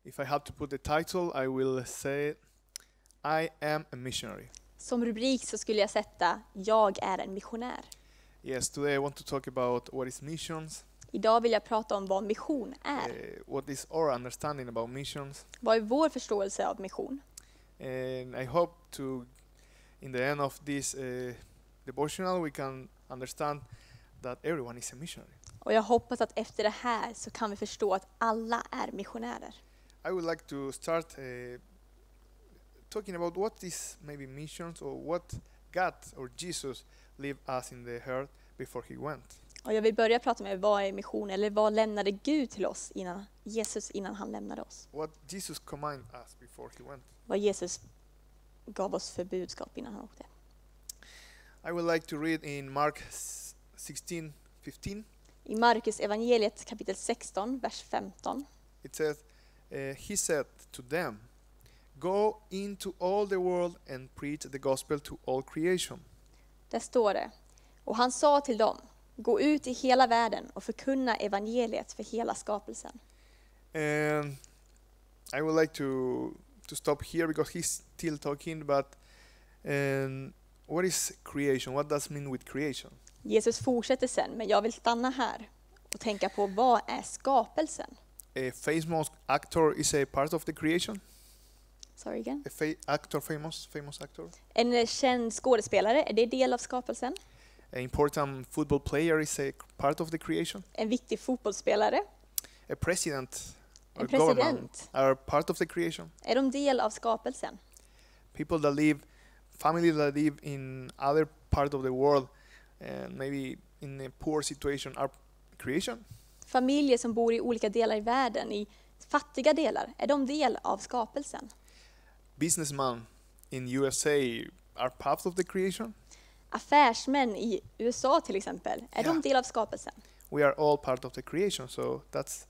If I have to put the title, I will say I am a missionary. Som rubrik så skulle jag sätta Jag är en missionär. Yes, today I want to talk about what is missions, Idag vill jag prata om vad mission är. what is our understanding about missions, Vad är vår förståelse av mission? and I hope to, in the end of this devotional, we can understand that everyone is a missionary. Och jag hoppas att efter det här så kan vi förstå att alla är missionärer. I would like to start talking about what is maybe missions or what God or Jesus leave us in the earth before he went. Och jag vill börja prata med vad är mission, eller vad lämnade Gud till oss innan han lämnade oss? What Jesus commanded us before he went. Vad Jesus gav oss för budskap innan han åkte. I would like to read in Mark 16:15. I Markus evangeliet kapitel 16, vers 15. It says, he said to them, go into all the world and preach the gospel to all creation. Där står det: och han sa till dem, gå ut i hela världen och förkunna evangeliet för hela skapelsen. And I would like to stop here because he's still talking, but what is creation? What does it mean with creation? Jesus fortsätter sen, men jag vill stanna här och tänka på vad är skapelsen? A famous actor is a part of the creation. Sorry again. Famous actor. En känd skådespelare, är det del av skapelsen? An important football player is a part of the creation. En viktig fotbollsspelare? A president or En government president? are part of the creation. Är de del av skapelsen? People that live, families that live in other part of the world and maybe in a poor situation are creation. Familjer som bor i olika delar i världen, i fattiga delar, är de del av skapelsen? Businessmen in USA are part of the creation. Affärsmän i USA till exempel, är de del av skapelsen? We are all part of the creation, so that's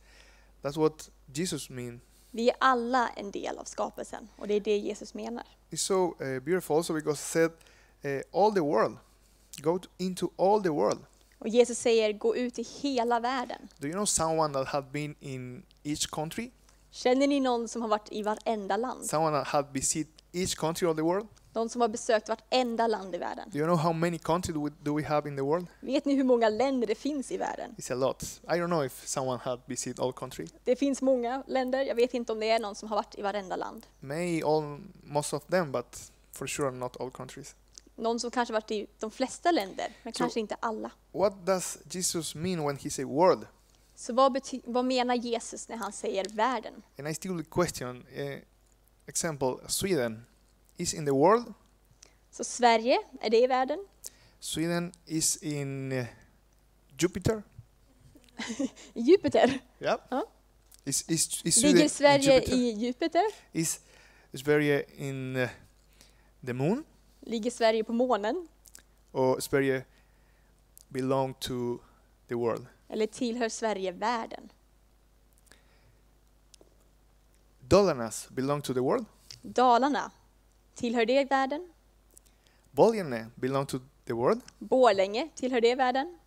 what Jesus mean. Vi är alla en del av skapelsen, och det är det Jesus menar. It's so beautiful also because it said all the world, into all the world. Och Jesus säger, gå ut i hela världen. Do you know someone that had been in each country? Känner ni någon som har varit i varenda land? Someone that had visited each country of the world? Någon som har besökt vartenda land i världen? Do you know how many countries do we have in the world? Vet ni hur många länder det finns i världen? It's a lot. I don't know if someone had visited all countries. Det finns många länder. Jag vet inte om det är någon som har varit i varenda land. Most of them, but for sure not all countries. Någon som kanske varit i de flesta länder, men kanske inte alla. What does Jesus mean when he say world? Så vad menar Jesus när han säger världen? And I still question, example, Sweden is in the world. Så Sverige, är det i världen? Sweden is in Jupiter. Jupiter? Yeah. Ja. Is Ligger Sweden Sverige in Jupiter? i Jupiter? Is Sverige in the moon? Ligger Sverige på månen? Or Sverige belong to the world? Eller tillhör Sverige världen? Dalarnas belong to the world? Dalarna, tillhör det världen? Borlänge belong to the world? Borlänge, tillhör det världen?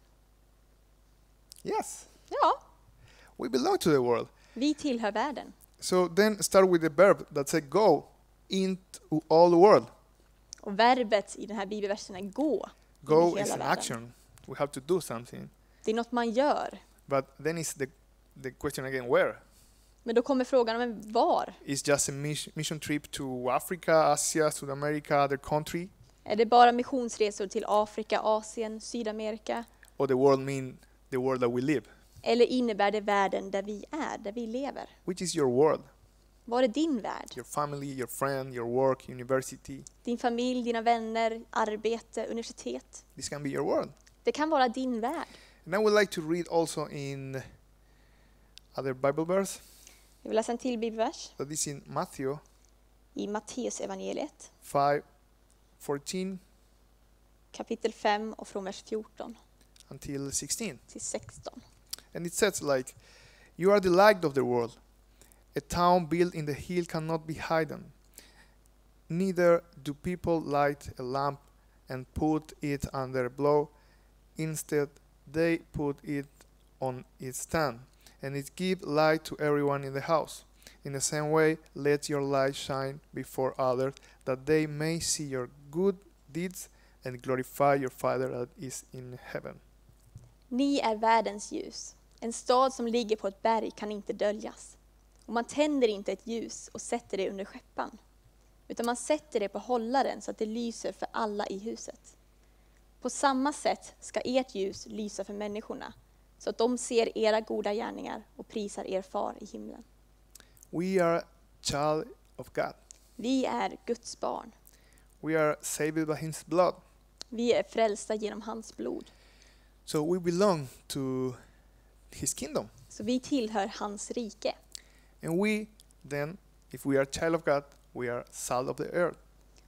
Yes. Ja, We belong to the world. vi tillhör världen. So then start with the verb that say go into all the world. Och verbet i den här bibelversen är gå. Go hela is an världen. action. We have to do something. Det är något man gör. But then is the question again, where? Men då kommer frågan, men var? Is just a mission trip to Africa, Asia, South America, other country? Är det bara missionsresor till Afrika, Asien, Sydamerika? Or the world mean the world that we live? Eller innebär det världen där vi är, där vi lever? Which is your world? Var är din värld? Your family, your friend, your work, university. Din familj, dina vänner, arbete, universitet. This can be your world. Det kan vara din värld. And I would like to read also in other Bible verse. Jag vill läsa en till bibelvers. That is in Matthew I Matteus evangeliet, 5:14 kapitel 5 och från vers 14 until 16. till 16. And it says like, you are the light of the world. A town built in the hill cannot be hidden. Neither do people light a lamp and put it under a blow. Instead, they put it on its stand, and it gives light to everyone in the house. In the same way, let your light shine before others, that they may see your good deeds and glorify your Father that is in heaven. Ni är världens ljus. En stad som ligger på ett berg kan inte döljas. Och man tänder inte ett ljus och sätter det under skäppan, utan man sätter det på hållaren så att det lyser för alla i huset. På samma sätt ska ert ljus lysa för människorna, så att de ser era goda gärningar och prisar er far i himlen. We are child of God. Vi är Guds barn. We are saved by His blood. Vi är frälsta genom hans blod. So we belong to His kingdom. Så vi tillhör hans rike. And we then, if we are child of God, we are salt of the earth.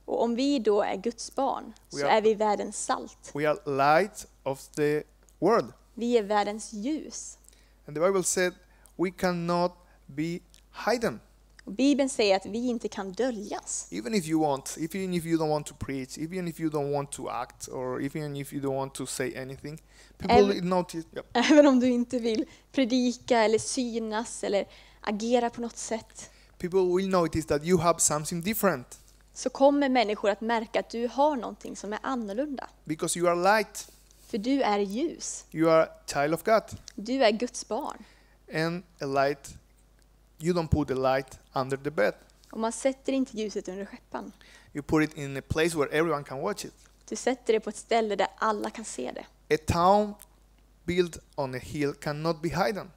Och om vi då är Guds barn, så We are- är vi världens salt. We are light of the world. Vi är världens ljus. And the Bible said we cannot be hidden. Och Bibeln säger att vi inte kan döljas. Even if you want, even if you don't want to preach, even if you don't want to act, or even if you don't want to say anything, people notice. Yep. Även om du inte vill predika eller synas eller agera på något sätt, People will notice that you have something different så kommer människor att märka att du har någonting som är annorlunda. because you are light. För du är ljus. You are child of God, Du är Guds barn. and a light. You don't put the light under the bed. Och man sätter inte ljuset under skäppan. You put it in a place where everyone can watch it. Du sätter det på ett ställe där alla kan se det. A town built on a hill cannot be hidden.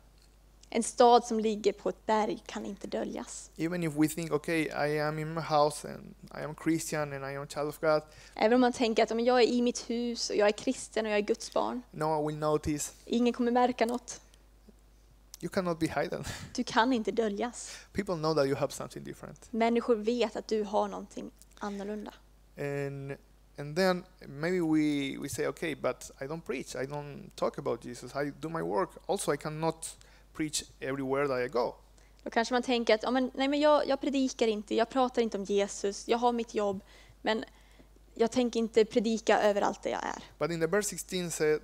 En stad som ligger på ett berg kan inte döljas. Even if we think, okay, I am in my house and I am Christian and I am a child of God, Även om man tänker att men jag är i mitt hus och jag är kristen och jag är Guds barn. no one will notice. Ingen kommer märka något. You cannot be hidden. Du kan inte döljas. People know that you have something different. Människor vet att du har någonting annorlunda. And then maybe we say, okay, but I don't preach. I don't talk about Jesus. I do my work. Also, I cannot preach everywhere that I go. Då kanske man tänker att jag predikar inte, jag pratar inte om Jesus, jag har mitt jobb, men jag tänker inte predika överallt där jag är. But in the verse 16 said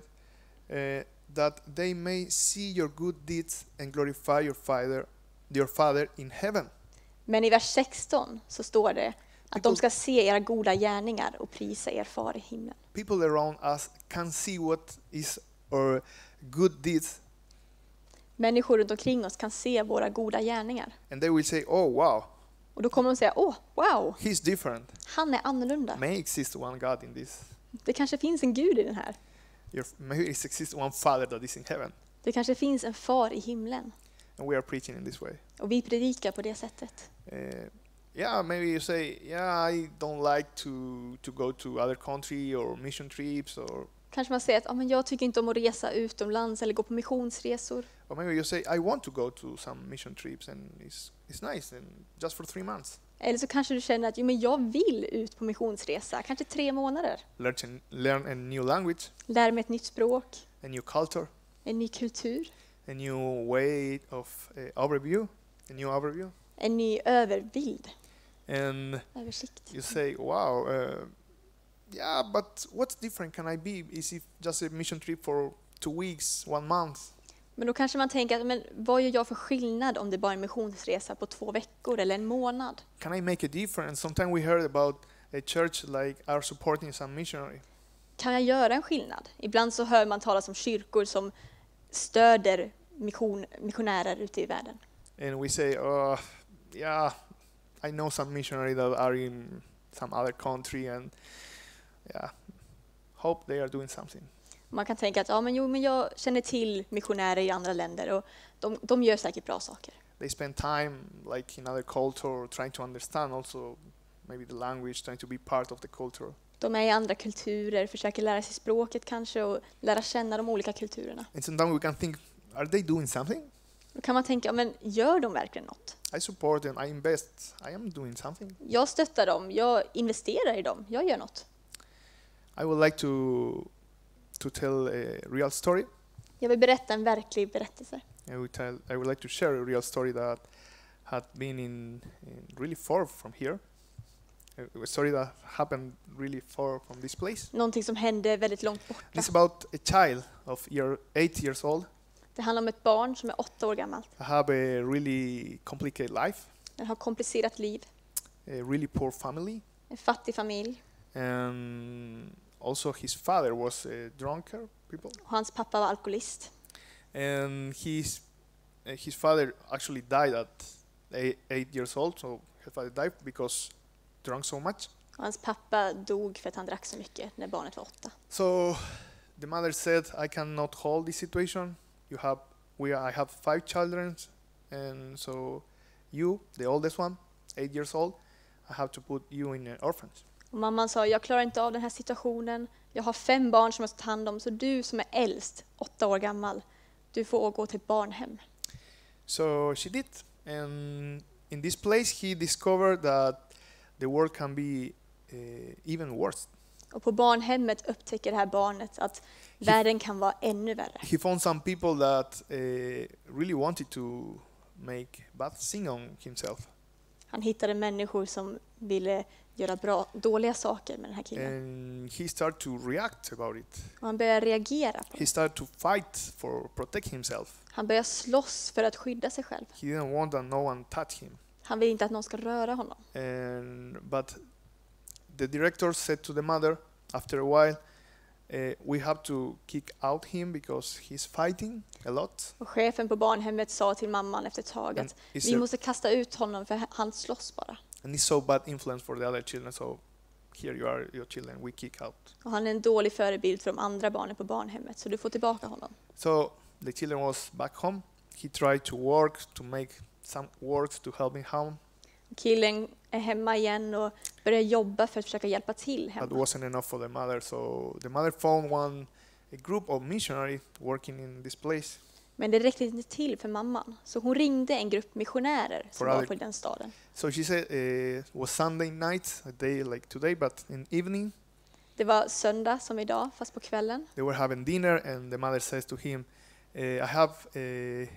that they may see your good deeds and glorify your Father in heaven. Men i vers 16 så står det att de ska se era goda gärningar och prisa er far i himlen. People around us can see what is our good deeds, Människor runt omkring oss kan se våra goda gärningar. and they will say, oh, wow, Och då kommer de säga, wow, he's different. han är annorlunda. May exist one God in this. Det kanske finns en Gud i den här. Maybe it exists one Father that is in heaven. Det kanske finns en far i himlen. And we are preaching in this way. Och vi predikar på det sättet. Yeah, maybe you say, yeah, I don't like to go to other country or mission trips, or Kanske man säger att men jag tycker inte om att resa utomlands eller gå på missionsresor. maybe you say, I want to go to some mission trips and it's nice and just for 3 months. Eller så kanske du känner att men jag vill ut på missionsresa, kanske 3 månader. Learn a new language, Lära mig ett nytt språk, a new culture, en ny kultur, a new way of overview, a new overview. en ny överbild, And översikt. you say, wow, yeah, but what's different can I be? Is it just a mission trip for 2 weeks, 1 month? Men då kanske man tänker att men vad gör jag för skillnad om det bara är en missionsresa på 2 veckor eller en månad? Can I make a difference? Sometimes we heard about a church like are supporting some missionary. Kan jag göra en skillnad? Ibland så hör man talas om kyrkor som stöder missionärer ute i världen. And we say, oh, yeah, I know some missionary that are in some other country and yeah, hope they are doing something. Man kan tänka att men jag känner till missionärer i andra länder och de gör säkert bra saker. They spend time like in other culture trying to understand also maybe the language, trying to be part of the culture. De är i andra kulturer, försöker lära sig språket kanske och lära känna de olika kulturerna. And sometimes we can think, are they doing something? Då kan man tänka, men gör de verkligen något? I support them, I invest, I am doing something. Jag stöttar dem, jag investerar i dem, jag gör något. I would like to tell a real story. Jag vill berätta en verklig berättelse. I would like to share a real story that had been in really far from here. A story that happened really far from this place. Någonting som hände väldigt långt borta. It's about a child of 8 years old. Det handlar om ett barn som är 8 år gammalt. I have a really complicated life, Den har komplicerat liv, a really poor family, en fattig familj. and also his father was a drunkard people, Och hans pappa var alkoholist. and his father actually died at 8 years old. So his father died because drunk so much. Och hans pappa dog för att han drack så mycket när barnet var 8. So the mother said, "I cannot hold this situation. I have 5 children, and so you, the oldest one, 8 years old, I have to put you in an orphanage." Och mamman sa, jag klarar inte av den här situationen. Jag har 5 barn som jag ska ta hand om, så du som är äldst, 8 år gammal, du får gå till ett barnhem. So she did, and in this place he discovered that the world can be even worse. Och på barnhemmet upptäcker det här barnet att världen kan vara ännu värre. He found some people that really wanted to make bad thing on himself, Han hittade människor som ville göra dåliga saker med den här killen. and he started to react about it. Och han började reagera på He det. started to fight for protect himself. Han började slåss för att skydda sig själv. He didn't want that no one touch him. Han vill inte att någon ska röra honom. But the director said to the mother after a while, we have to kick out him because he's fighting a lot. Och chefen på barnhemmet sa till mamman efter ett tag And att it's vi a- måste kasta ut honom för han slåss bara. And he's so bad influence for the other children, so here you are, your children, we kick out. Och han är en dålig förebild för de andra barnen på barnhemmet, så du får tillbaka honom. So the children was back home. He tried to work, to make some works to help him home, Killen är hemma igen och börjar jobba för att försöka hjälpa till but hemma. wasn't enough for the mother. So the mother found a group of missionary working in this place. Men det räckte inte till för mamman, så hon ringde en grupp missionärer som For var other- på den staden. So she said it was Sunday night, a day like today, but in evening Det var söndag som idag, fast på kvällen. they were having dinner, and the mother says to him, I have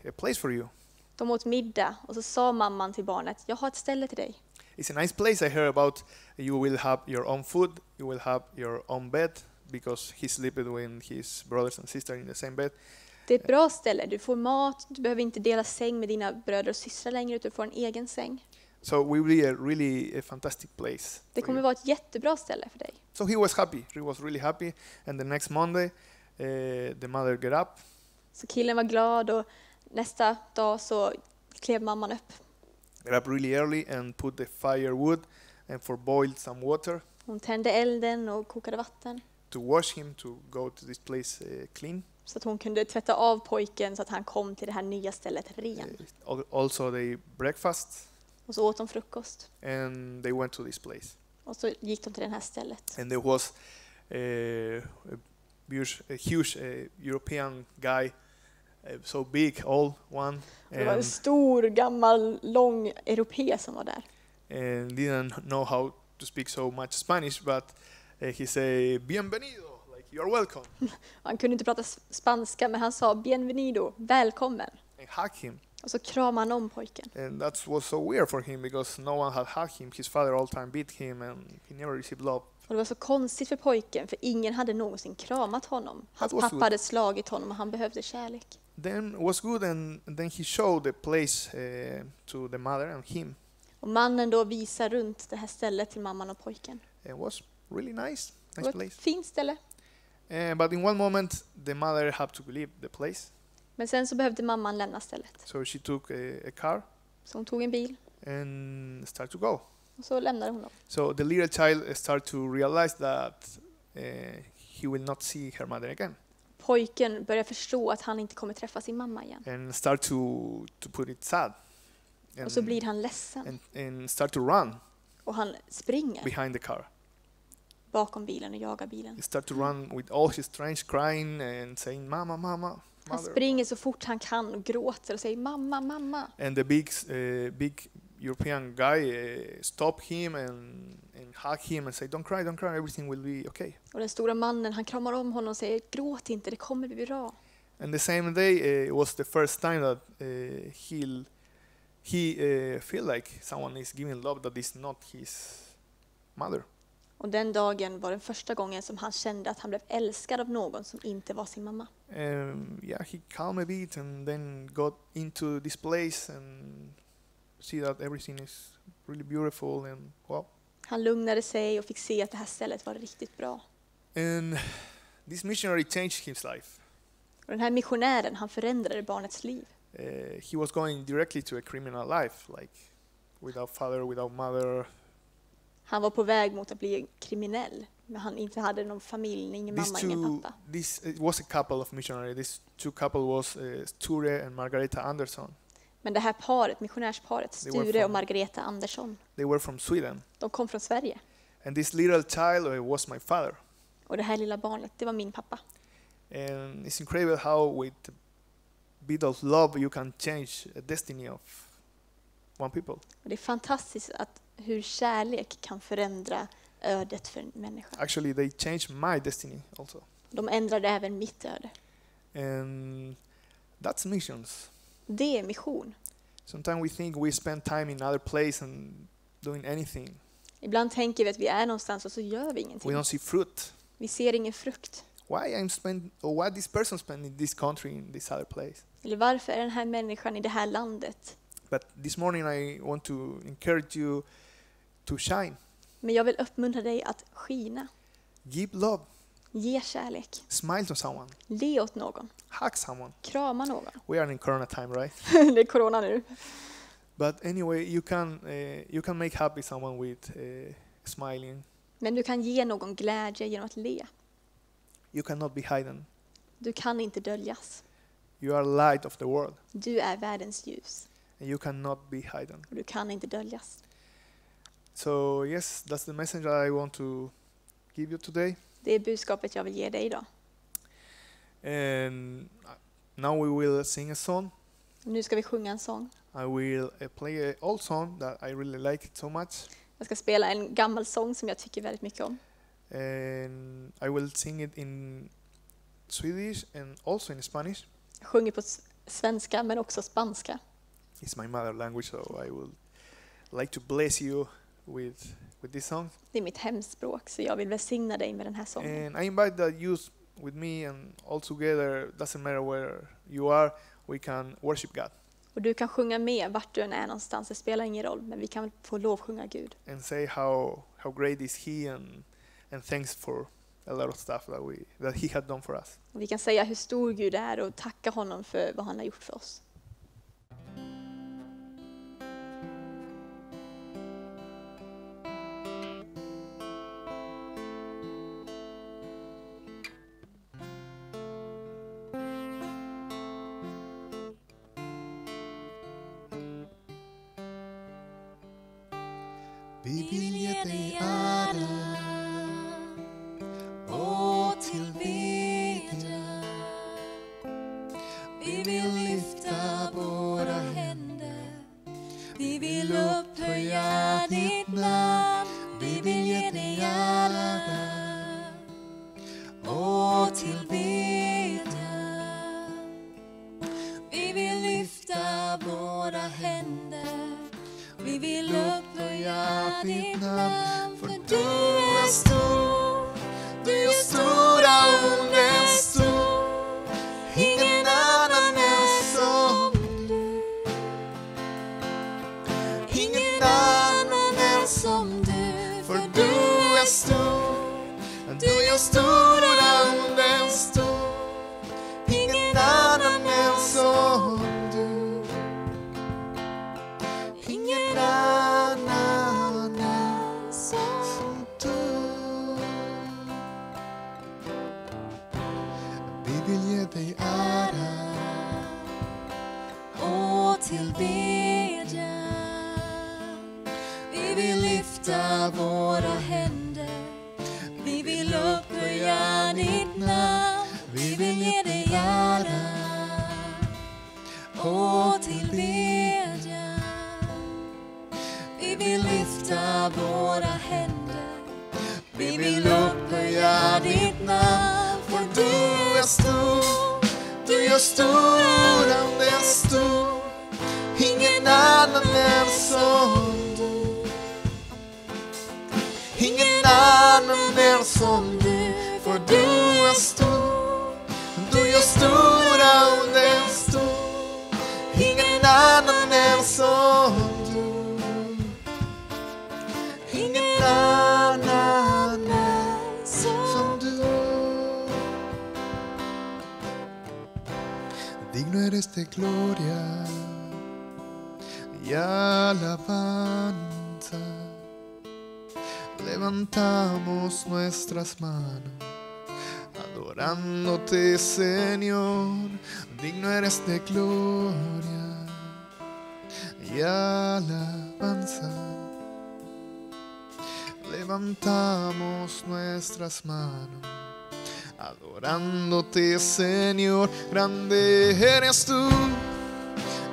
a place for you. De åt middag och så sa mamman till barnet, jag har ett ställe till dig. It's a nice place. I heard about you will have your own food, you will have your own bed, because he sleeped with his brothers and sisters in the same bed. Det är ett bra ställe, du får mat, du behöver inte dela säng med dina bröder och systrar längre, utan du får en egen säng. So we will be a really fantastic place. Det for kommer you. vara ett jättebra ställe för dig. So he was happy. He was really happy. And the next Monday, the mother get up, Så killen var glad och nästa dag så klev mamman upp. get up really early and put the firewood and for boiled some water Hon tände elden och kokade vatten to wash him to go to this place clean. så att hon kunde tvätta av pojken så att han kom till det här nya stället ren. Also they breakfast Och så åt de frukost and they went to this place. och så gick de till det här stället. And there was a huge European guy, so big, old one, Det var en and stor, gammal, lång europé som var där. didn't know how to speak so much Spanish, but he said, "Bienvenido," like you're welcome, Han kunde inte prata spanska, men han sa bienvenido, välkommen. and hug him. Och så kramade han om pojken. And that was so weird for him because no one had hugged him. His father all time beat him, and he never received love. Och det var så konstigt för pojken, för ingen hade någonsin kramat honom. Hans was pappa good. hade slagit honom och han behövde kärlek. Then it was good, and then he showed the place to the mother and him. Och mannen då visar runt det här stället till mamman och pojken. It was really nice Det var ett place. fint ställe. But in one moment, the mother had to leave the place, Men sen så behövde mamman lämna stället. so she took a car Så hon tog en bil and started to go. och så lämnade hon dem. So the little child started to realize that he will not see her mother again, Pojken börjar förstå att han inte kommer träffa sin mamma igen. and start to put it sad, Och så blir han ledsen. and start to run Och han springer behind the car. bakom bilen och jagar bilen. He start to run with all his strength, crying and saying, "Mama, mama, Han mother." springer så fort han kan och gråter och säger mamma, mamma. And the big European guy stopped him and hugged him and said, don't cry, everything will be okay." Och den stora mannen, han kramar om honom och säger gråt inte, det kommer bli bra. And the same day, it was the first time that he feel like someone is giving love that is not his mother. Och den dagen var den första gången som han kände att han blev älskad av någon som inte var sin mamma. Yeah, he calmed a bit and then got into this place and see that everything is really beautiful and wow. Han lugnade sig och fick se att det här stället var riktigt bra. And this missionary changed his life. Och den här missionären, han förändrade barnets liv. He was going directly to a criminal life, like without father, without mother. Han var på väg mot att bli kriminell, men han inte hade någon familj, ingen mamma, ingen pappa. It was a couple of missionaries. This two couple was Sture and Margareta Andersson. Men det här paret, missionärsparet, Sture och Margareta Andersson, They were from Sweden. de kom från Sverige. And this little child was my father. Och det här lilla barnet, det var min pappa. And it's incredible how with a bit of love you can change a destiny of one people. Och det är fantastiskt att hur kärlek kan förändra ödet för en människa. Actually, they changed my destiny also. De ändrade även mitt öde. And that's missions. Det är mission. Sometimes we think we spend time in other place and doing anything. Ibland tänker vi att vi är någonstans och så gör vi ingenting. We don't see fruit. Vi ser ingen frukt. Why this person spend in this country, in this other place? Eller varför är den här människan i det här landet? But this morning I want to encourage you to shine. Men jag vill uppmuntra dig att skina. Give love. Ge kärlek. Smile to someone. Le åt någon. Hug someone. Krama någon. We are in Corona time, right? Det är corona nu. But anyway, you can make happy someone with smiling. Men du kan ge någon glädje genom att le. You cannot be hidden. Du kan inte döljas. You are light of the world. Du är världens ljus. And you cannot be hidden. Och du kan inte döljas. So yes, that's the message I want to give you today. Det är budskapet jag vill ge dig idag. And now we will sing a song. Nu ska vi sjunga en sång. I will play an old song that I really like so much. Jag ska spela en gammal sång som jag tycker väldigt mycket om. And I will sing it in Swedish and also in Spanish. Jag sjunger på svenska men också spanska. It's my mother language, so I would like to bless you with this song. Det är mitt hemspråk, så jag vill välsigna dig med den här sången. And I invite that you with me and all together, doesn't matter where you are, we can worship God. Och du kan sjunga med vart du än är någonstans, det spelar ingen roll, men vi kan få lovsjunga Gud. And say how great is he and thanks for a lot of stuff that he had done for us. Och vi kan säga hur stor Gud är och tacka honom för vad han har gjort för oss. Vi vill ge dig ära och tillbedjan. Vi vill lyfta våra händer. Vi vill upphöja ditt namn. Vi vill ge dig ära och tillbedjan. Vi vill lyfta våra händer. Vi vill upphöja ditt namn, för du är stor, du är stora under stor. Ingen annan är som du. Ingen annan är som du, för du är stor, du är stora under stor. Ingen annan är som du. Ingen annan är som du. Vi vill ge dig ära och tillbedjan. Vi vill lyfta våra händer. Vi vill upphöja ditt namn. Vi vill ge dig ära och tillbedjan. Vi vill lyfta våra händer. Vi vill upphöja ditt namn. För du är stor, du är stor, du är stor. Ingen annan är som du. Ingen annan eres de gloria y alabanza. Levantamos nuestras manos, adorándote, Señor. Digno eres de gloria y alabanza. Levantamos nuestras manos, adorándote, Señor. Grande eres tú,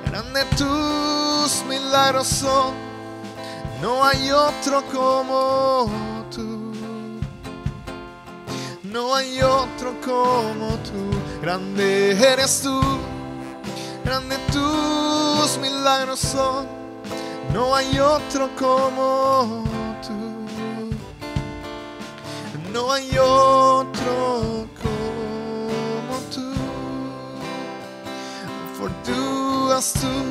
grande tus milagros son. No hay otro como tú, no hay otro como tú. Grande eres tú, grande tus milagros son. No hay otro como tú, no hay otro como tú. För du är stor,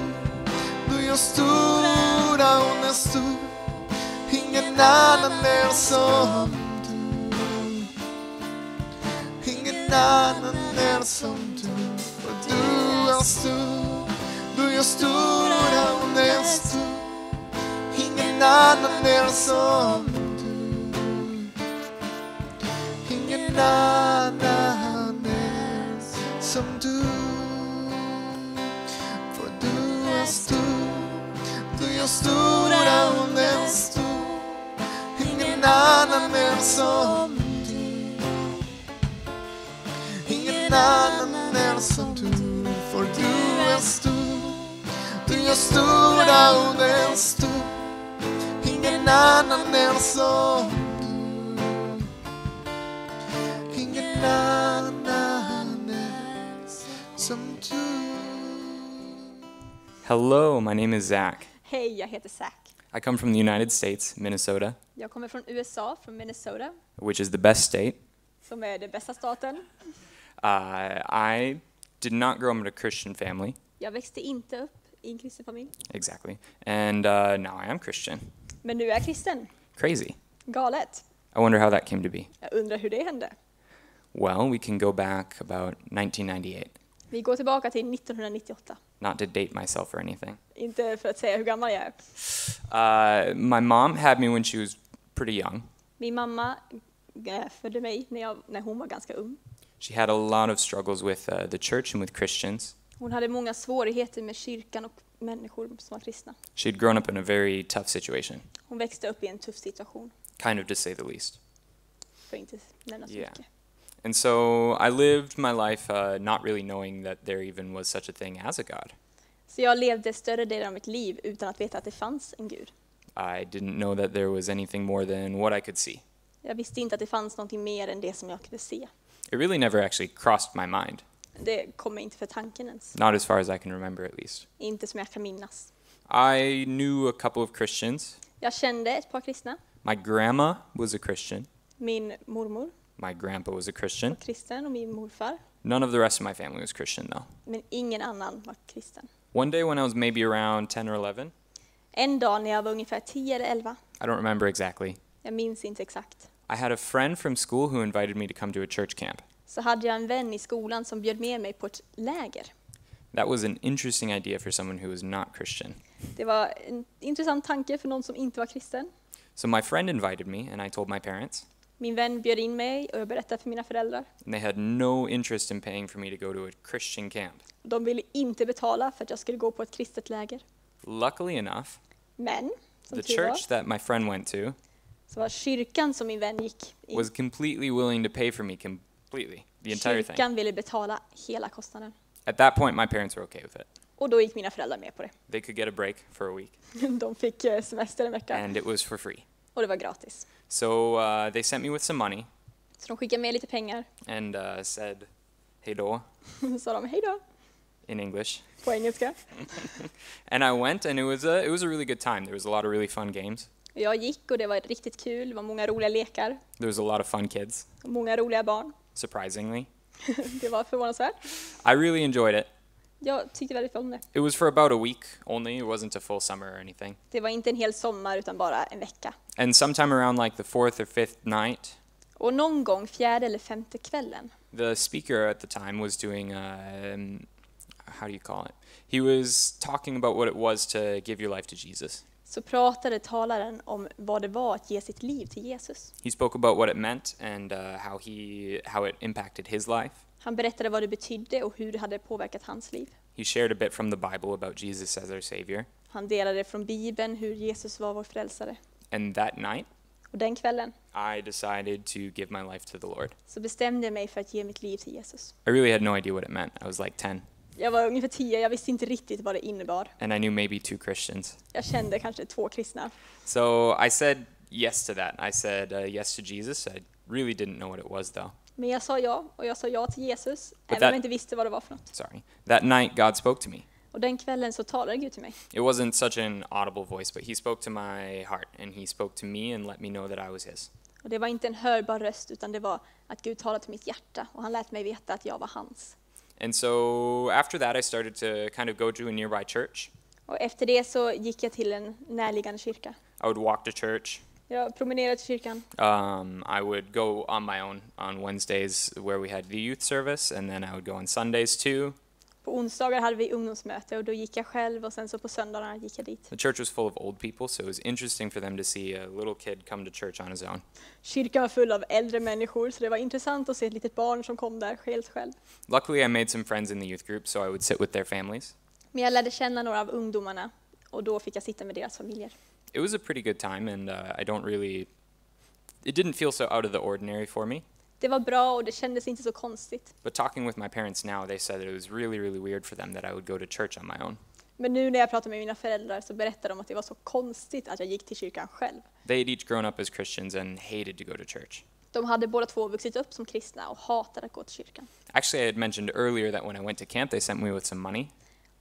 du är stor och är stor. Ingen annan är som du, ingen annan är som du. För du är stor, du är stor och är stor. Ingen annan är som du, ingen annan är som du. För du är stor, du är stor och är stor. Ingen annan är som du, ingen annan är som du. För du är stor, du är stor och är stor. Ingen annan är som du, ingen annan är som du. Hello, my name is Zach. Hej, jag heter Zach. I come from the United States, Minnesota, Jag kommer från USA, från Minnesota, which is the best state. som är den bästa staten. I did not grow up in a Christian family, Jag växte inte upp i en kristen familj, exactly, and now I am Christian. men nu är jag kristen. Crazy. Galet. I wonder how that came to be. Jag undrar hur det hände. Well, we can go back about 1998, Vi går tillbaka till 1998. not to date myself or anything. Inte för att säga hur gammal jag är. My mom had me when she was pretty young. Min mamma födde mig när hon var ganska ung. She had a lot of struggles with the church and with Christians. Hon hade många svårigheter med kyrkan och människor som var kristna. She'd grown up in a very tough situation, Hon växte upp i en tuff situation, kind of to say the least. för att inte nämna så Yeah. mycket. And so I lived my life not really knowing that there even was such a thing as a God. Så jag levde större delen av mitt liv utan att veta att det fanns en Gud. I didn't know that there was anything more than what I could see. Jag visste inte att det fanns någonting mer än det som jag kunde se. It really never actually crossed my mind, Det kommer inte för tanken ens. not as far as I can remember at least. Inte som jag kan minnas. I knew a couple of Christians. Jag kände ett par kristna. My grandma was a Christian. Min mormor My grandpa was a Christian. var kristen och min morfar. None of the rest of my family was Christian though. Men ingen annan var kristen. One day when I was maybe around 10 or 11, En dag när jag var ungefär 10 eller 11, I don't remember exactly, jag minns inte exakt, I had a friend from school who invited me to come to a church camp. så hade jag en vän i skolan som bjöd med mig på ett läger. That was an interesting idea for someone who was not Christian. Det var en intressant tanke för någon som inte var kristen. So my friend invited me and I told my parents. Min vän bjöd in mig och jag berättade för mina föräldrar. And they had no interest in paying for me to go to a Christian camp. De ville inte betala för att jag skulle gå på ett kristet läger. Luckily enough, Men, som the tur var, church that my friend went to så var kyrkan som min vän gick i. was completely willing to pay for me completely, the entire thing. Kyrkan ville betala hela kostnaden. At that point, my parents were okay with it. Och då gick mina föräldrar med på det. They could get a break for a week, De fick semester en vecka and it was for free. och det var gratis. So they sent me with some money Så de skickade med lite pengar. and said, "Hey då," Så sa de hej då in English. på engelska. And I went, and it was a really good time. There was a lot of really fun games. Jag gick och det var riktigt kul. Det var många roliga lekar. There was a lot of fun kids, Och många roliga barn. surprisingly. Det var förvånansvärt. I really enjoyed it. Jag tyckte väldigt om det. It was for about a week only. It wasn't a full summer or anything. Det var inte en hel sommar utan bara en vecka. And sometime around like the 4th or 5th night, Och någon gång 4:e eller 5:e kvällen the speaker at the time was doing how do you call it? He was talking about what it was to give your life to Jesus. Så pratade talaren om vad det var att ge sitt liv till Jesus. He spoke about what it meant and how it impacted his life. Han berättade vad det betydde och hur det hade påverkat hans liv. He shared a bit from the Bible about Jesus as our Savior. Han delade från Bibeln hur Jesus var vår frälsare. And that night, Och den kvällen I decided to give my life to the Lord. så bestämde jag mig för att ge mitt liv till Jesus. I really had no idea what it meant. I was like 10, Jag var ungefär 10, jag visste inte riktigt vad det innebar. and I knew maybe 2 Christians. Jag kände kanske 2 kristna. So I said yes to that. I said yes to Jesus. I really didn't know what it was, though. Men jag sa ja, och jag sa ja till Jesus, även om that- jag inte visste vad det var för något. Sorry. That night, God spoke to me. Och den kvällen så talade Gud till mig. It wasn't such an audible voice, but he spoke to my heart, and he spoke to me and let me know that I was his. Och det var inte en hörbar röst, utan det var att Gud talade till mitt hjärta, och han lät mig veta att jag var hans. And so after that, I started to kind of go to a nearby church. Och efter det så gick jag till en närliggande kyrka. I would walk to church. Jag promenerade till kyrkan. I would go on my own on Wednesdays where we had the youth service, and then I would go on Sundays too. På onsdagar hade vi ungdomsmöte, och då gick jag själv, och sen så på söndagarna gick jag dit. The church was full of old people, so it was interesting for them to see a little kid come to church on his own. Kyrkan var full av äldre människor, så det var intressant att se ett litet barn som kom där helt själv. Luckily, I made some friends in the youth group, so I would sit with their families. Men jag lärde känna några av ungdomarna, och då fick jag sitta med deras familjer. It was a pretty good time, and it didn't feel so out of the ordinary for me. Det var bra, och det kändes inte så konstigt. But talking with my parents now, they said that it was really, really weird for them that I would go to church on my own. Men nu när jag pratar med mina föräldrar så berättar de att det var så konstigt att jag gick till kyrkan själv. They had each grown up as Christians and hated to go to church. De hade båda två vuxit upp som kristna och hatade att gå till kyrkan. Actually, I had mentioned earlier that when I went to camp, they sent me with some money.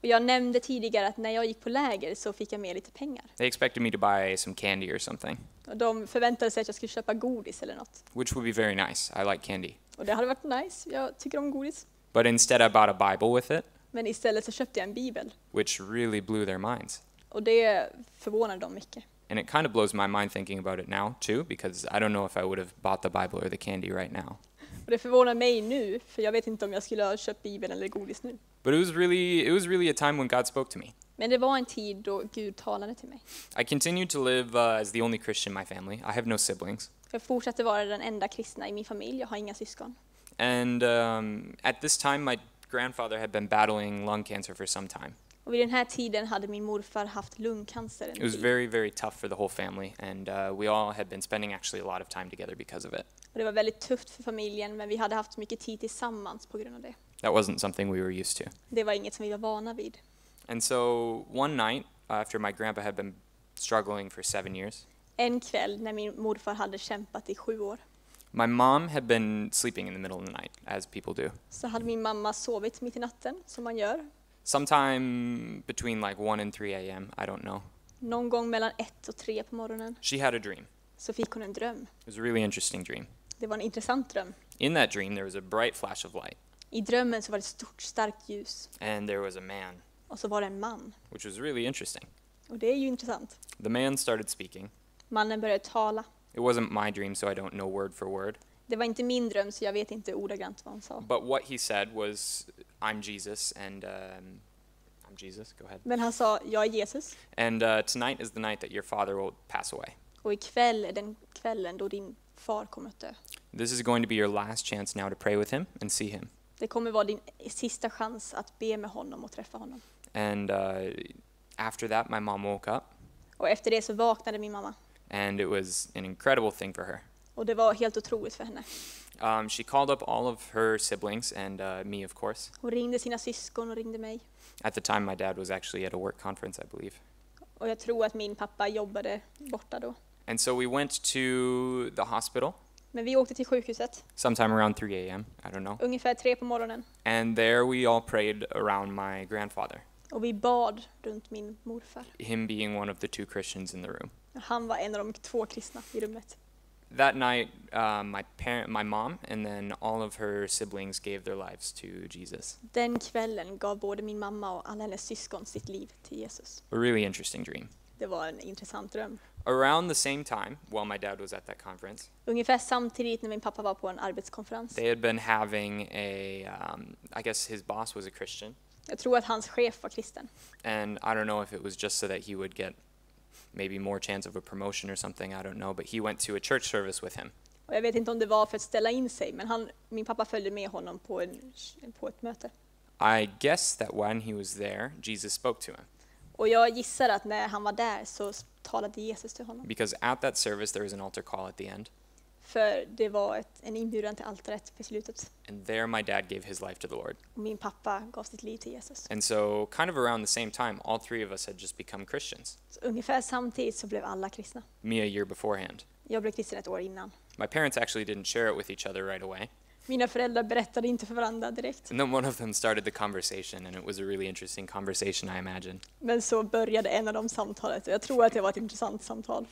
Och jag nämnde tidigare att när jag gick på läger så fick jag med lite pengar. They expected me to buy some candy or something, Och de förväntade sig att jag skulle köpa godis eller något. which would be very nice. I like candy. Och det hade varit nice, jag tycker om godis. But instead, I bought a Bible with it, Men istället så köpte jag en bibel. which really blew their minds. Och det förvånade dem mycket. And it kind of blows my mind thinking about it now, too, because I don't know if I would have bought the Bible or the candy right now. Och det förvånar mig nu, för jag vet inte om jag skulle ha köpt bibeln eller godis nu. But it was really a time when God spoke to me. Men det var en tid då Gud talade till mig. I continued to live as the only Christian in my family. I have no siblings. Jag fortsatte vara den enda kristna i min familj, jag har inga syskon. And at this time, my grandfather had been battling lung cancer for some time. Och vid den här tiden hade min morfar haft lungcancer It en was tid. very, very tough for the whole family, and we all had been spending actually a lot of time together because of it. Och det var väldigt tufft för familjen, men vi hade haft mycket tid tillsammans på grund av det. That wasn't something we were used to. Det var inget som vi var vana vid. And so one night, after my grandpa had been struggling for 7 years, En kväll när min morfar hade kämpat i 7 år, my mom had been sleeping in the middle of the night, as people do. så hade min mamma sovit mitt i natten, som man gör. Sometime between like 1 and 3 a.m., I don't know. Någon gång mellan 1 och 3 på morgonen She had a dream. så fick hon en dröm. It was a really interesting dream. Det var en intressant dröm. In that dream, there was a bright flash of light, I drömmen så var det ett stort, starkt ljus. and there was a man, Och så var det en man. which was really interesting. Och det är ju intressant. The man started speaking. Mannen började tala. It wasn't my dream, so I don't know word for word. Det var inte min dröm, så jag vet inte ordagrant vad han sa. But what he said was, I'm Jesus, and I'm Jesus, go ahead. Men han sa, jag är Jesus. And tonight is the night that your father will pass away. Och ikväll är den kvällen då din far kommer att dö. This is going to be your last chance now to pray with him and see him. Det kommer vara din sista chans att be med honom och träffa honom. And after that, my mom woke up, Och efter det så vaknade min mamma. and it was an incredible thing for her. Och det var helt otroligt för henne. She called up all of her siblings and me, of course. Hon ringde sina syskon och ringde mig. At the time, my dad was actually at a work conference, I believe. Och jag tror att min pappa jobbade borta då. And so we went to the hospital Men vi åkte till sjukhuset, sometime around 3 a.m., I don't know. ungefär 3 på morgonen. And there we all prayed around my grandfather, Och vi bad runt min morfar. him being one of the 2 Christians in the room. Han var en av de 2 kristna i rummet. That night, my mom, and then all of her siblings gave their lives to Jesus. Den kvällen gav både min mamma och alla hennes syskon sitt liv till Jesus. A really interesting dream. Det var en intressant dröm. Around the same time, while my dad was at that conference, Ungefär samtidigt när min pappa var på en arbetskonferens. they had been having I guess his boss was a Christian. Jag tror att hans chef var kristen. And I don't know if it was just so that he would get maybe more chance of a promotion or something, I don't know, but he went to a church service with him. Och jag vet inte om det var för att ställa in sig, men min pappa följde med honom på ett möte. I guess that when he was there, Jesus spoke to him. Och jag gissar att när han var där så talade Jesus till honom. Because at that service there was an altar call at the end. För det var en inbjudan till altaret på slutet. And there my dad gave his life to the Lord. Och min pappa gav sitt liv till Jesus. And so kind of around the same time, all three of us had just become Christians. Så ungefär samtidigt så blev alla kristna. Me a year beforehand. Jag blev kristen ett år innan. My parents actually didn't share it with each other right away. Mina föräldrar berättade inte för varandra direkt. And then one of them started the conversation, and it was a really interesting conversation, I imagine. Men så började en av dem samtalet och jag tror att det var ett intressant samtal.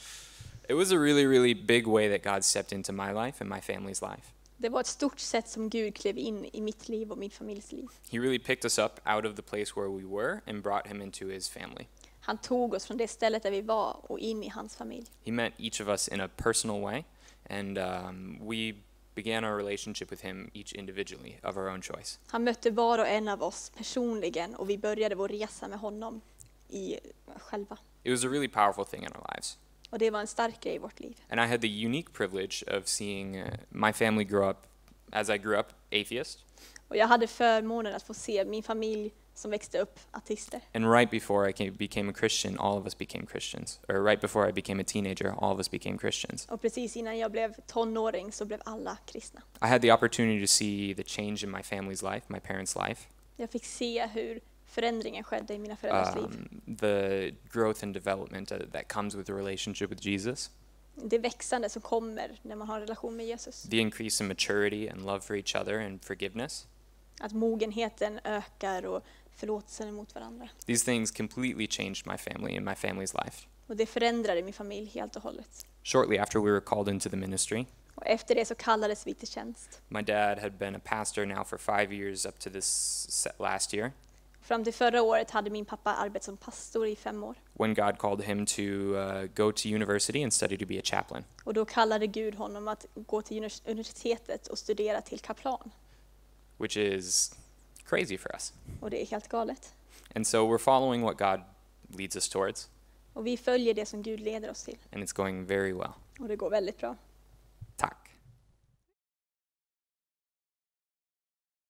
It was a really, really big way that God stepped into my life and my family's life. Det var ett stort sätt som Gud klev in i mitt liv och min familjs liv. He really picked us up out of the place where we were and brought him into his family. Han tog oss från det stället där vi var och in i hans familj. He met each of us in a personal way, and we began our relationship with him each individually of our own choice. Han mötte var och en av oss personligen och vi började vår resa med honom själva. It was a really powerful thing in our lives. Och det var en stark grej i vårt liv. And I had the unique privilege of seeing my family grow up as I grew up atheist. Och jag hade förmånen att få se min familj som växte upp ateister. And right before I became a Christian, all of us became Christians. Or right before I became a teenager, all of us became Christians. Och precis innan jag blev tonåring så blev alla kristna. I had the opportunity to see the change in my family's life, my parents' life. Jag fick se hur förändringen skedde i mina föräldrars liv. The growth and development that comes with a relationship with Jesus. Det växande som kommer när man har en relation med Jesus. The increase in maturity and love for each other and forgiveness. Att mogenheten ökar och förlåtelsen mot varandra. These things completely changed my family and my family's life. Och det förändrade min familj helt och hållet. Shortly after we were called into the ministry, Och efter det så kallades vi till tjänst. my dad had been a pastor now for 5 years up to this last year. Fram till förra året hade min pappa arbetat som pastor i 5 år. When God called him to go to university and study to be a chaplain. Och då kallade Gud honom att gå till universitetet och studera till kaplan. Which is crazy for us. Och det är helt galet. And so we're following what God leads us towards, Och vi följer det som Gud leder oss till. and it's going very well. Och det går väldigt bra.